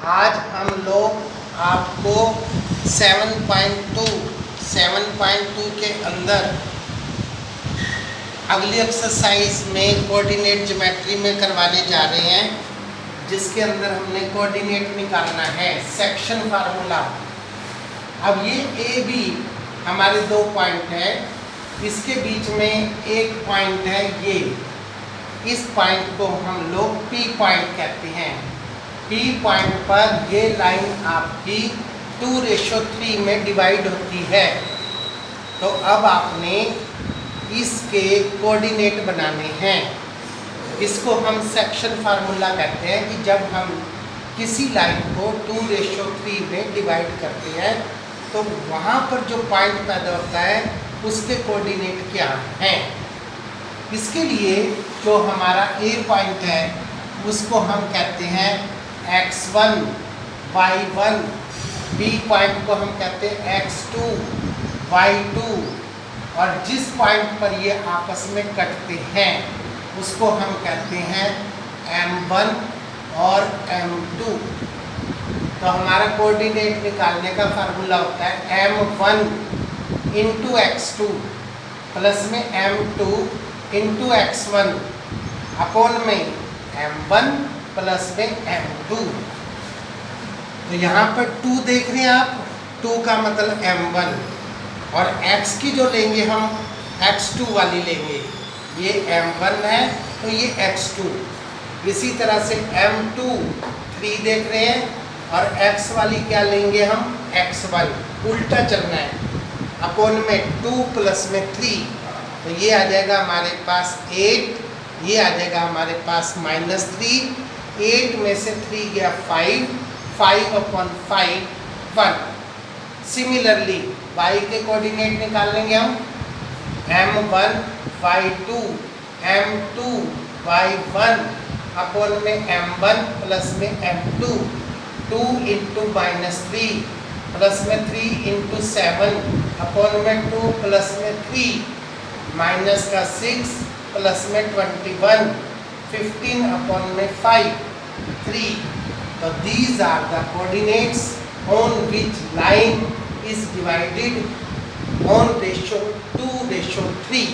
आज हम लोग आपको 7.2 के अंदर अगली एक्सरसाइज में कोऑर्डिनेट ज्योमेट्री में करवाने जा रहे हैं, जिसके अंदर हमने कोऑर्डिनेट निकालना है, सेक्शन फार्मूला। अब ये ए बी हमारे 2 पॉइंट है, इसके बीच में एक पॉइंट है ये, इस पॉइंट को हम लोग पी पॉइंट कहते हैं। पी पॉइंट पर ये लाइन आपकी 2:3 में डिवाइड होती है। तो अब आपने इसके कोऑर्डिनेट बनाने हैं। इसको हम सेक्शन फार्मूला कहते हैं कि जब हम किसी लाइन को 2:3 में डिवाइड करते हैं तो वहाँ पर जो पॉइंट पैदा होता है उसके कोऑर्डिनेट क्या हैं। इसके लिए जो हमारा ए पॉइंट है उसको हम कहते हैं x1, y1, बी पॉइंट को हम कहते हैं x2, y2, और जिस पॉइंट पर ये आपस में कटते हैं उसको हम कहते हैं m1 और m2। तो हमारा कोऑर्डिनेट निकालने का फार्मूला होता है m1 इंटू x2 प्लस में m2 इंटू x1 अपॉन में m1 प्लस में m2। तो यहाँ पर 2 देख रहे हैं आप, 2 का मतलब m1, और x की जो लेंगे हम x2 वाली लेंगे, ये m1 है तो ये x2। इसी तरह से m2 3 देख रहे हैं और x वाली क्या लेंगे हम x1, उल्टा चलना है, अपॉन में 2 प्लस में 3। तो ये आ जाएगा हमारे पास 8, ये आ जाएगा हमारे पास -3, 8 में से 3 गया 5, 5/5 1। सिमिलरली y के कोऑर्डिनेट निकाल लेंगे हम m1 y2 m2 y1 upon में m1 प्लस में m2, 2 इंटू -3 प्लस में 3 इंटू 7 अपॉन में 2 प्लस में 3 माइनस का 6 प्लस में 21, 15 अपॉन में 5 3। तो these are the coordinates on which line is divided on ratio 2:3।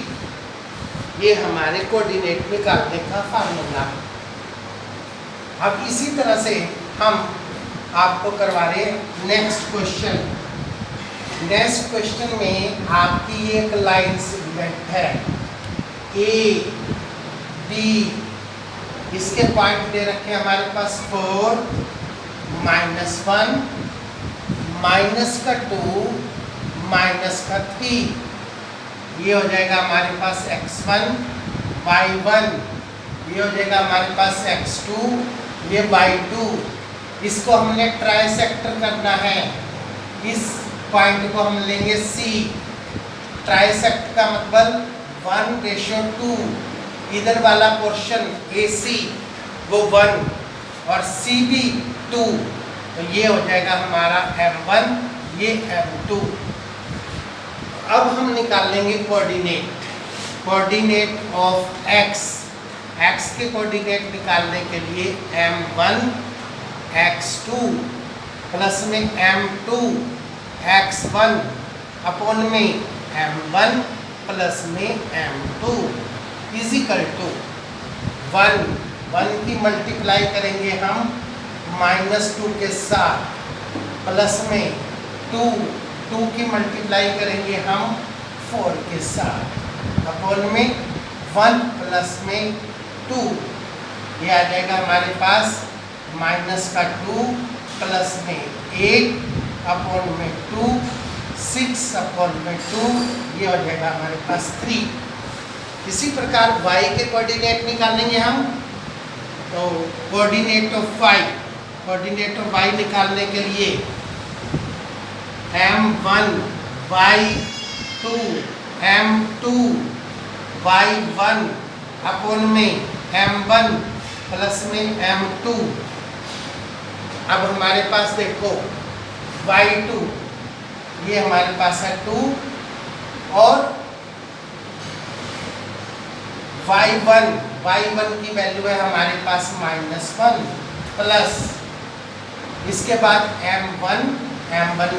ये हमारे कोऑर्डिनेट निकालने का फार्मूला। अब इसी तरह से हम आपको करवा रहे हैं नेक्स्ट क्वेश्चन। नेक्स्ट क्वेश्चन में आपकी एक लाइन सेगमेंट है ए बी, इसके पॉइंट दे रखे हमारे पास 4, -1, -2, -3। ये हो जाएगा हमारे पास x1 y1, ये हो जाएगा हमारे पास x2, ये y2। इसको हमने ट्राइसेक्टर करना है, इस पॉइंट को हम लेंगे C। ट्राइसेक्ट का मतलब 1:2, इधर वाला पोर्शन AC वो 1 और CB 2। तो ये हो जाएगा हमारा m1, ये m2। अब हम निकालेंगे कोऑर्डिनेट ऑफ x। x के कोऑर्डिनेट निकालने के लिए m1 x2 प्लस में m2 x1 अपॉन में m1 प्लस में m2 इजिकल टू 1 की मल्टीप्लाई करेंगे हम -2 के साथ, प्लस में 2 की मल्टीप्लाई करेंगे हम 4 के साथ, अपॉन में 1 प्लस में 2। ये आ जाएगा हमारे पास -2 प्लस में 8 अपॉन में 2, 6 अपॉन में 2, ये हो जाएगा हमारे पास 3। इसी प्रकार y के कोऑर्डिनेट निकालेंगे हम। तो कोऑर्डिनेट ऑफ y निकालने के लिए m1 y2 m2 y1 upon में m1 प्लस में m2। अब हमारे पास देखो y2, ये हमारे पास है 2, और y1 की वैल्यू है हमारे पास -1 प्लस इसके बाद m1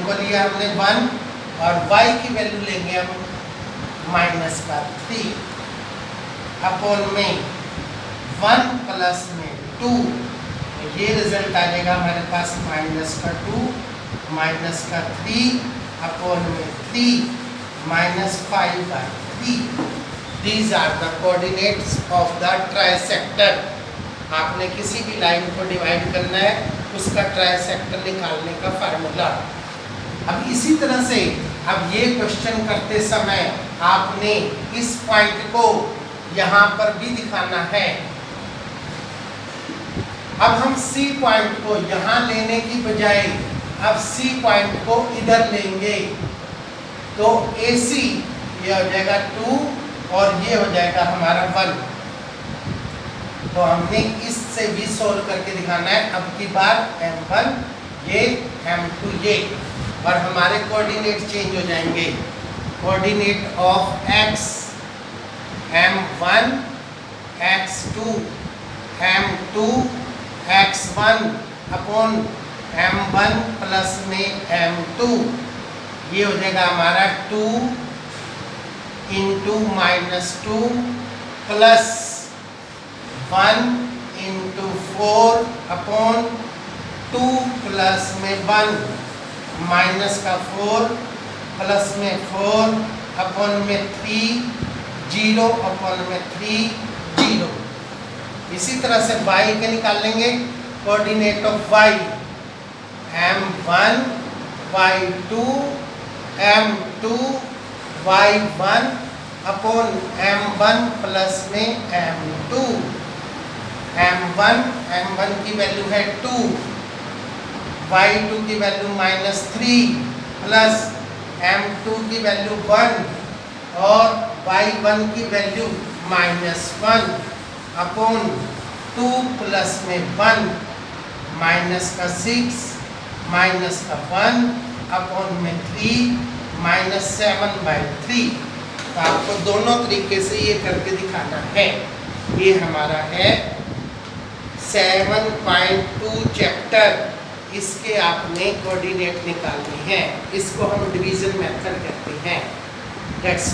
को लिया हमने 1 और y की वैल्यू लेंगे हम -3 अपॉन में 1 प्लस में 2, ये रिजल्ट आ जाएगा हमारे पास -2 -3 अपॉन में 3 -5/3। These are the coordinates of the trisector। आपने किसी भी लाइन को डिवाइड करना है, उसका ट्राइसेक्टर निकालने का फार्मूला। अब इसी तरह से अब ये क्वेश्चन करते समय आपने इस पॉइंट को यहाँ पर भी दिखाना है। अब हम C पॉइंट को यहाँ लेने की बजाय अब C पॉइंट को इधर लेंगे, तो AC ये हो जाएगा 2 और ये हो जाएगा हमारा 1। तो हमने इससे भी सोल्व करके दिखाना है। अब की बार m1 ये m2 ये, और हमारे कोऑर्डिनेट चेंज हो जाएंगे। Coordinate of x m1 x2 m2 x1 upon m1 plus में m2, ये हो जाएगा हमारा 2 into -2 plus 1 into 4 upon 2 plus में 1 माइनस का 4 प्लस में 4 अपॉन में 3 0 अपॉन में 3 0। इसी तरह से y के निकाल लेंगे। Coordinate of y m1 y2 m2 y1 upon m1 plus में m2। m1 की वैल्यू है 2, y2 की वैल्यू -3 प्लस m2 की वैल्यू 1 और y1 की वैल्यू -1 अपॉन 2 प्लस में 1 माइनस का 6 माइनस का 1 अपॉन में 3 -7/3। तो आपको दोनों तरीके से ये करके दिखाना है। ये हमारा है 7.2 चैप्टर, इसके आपने कोऑर्डिनेट निकालने हैं। इसको हम डिवीजन मेथड कहते हैं। That's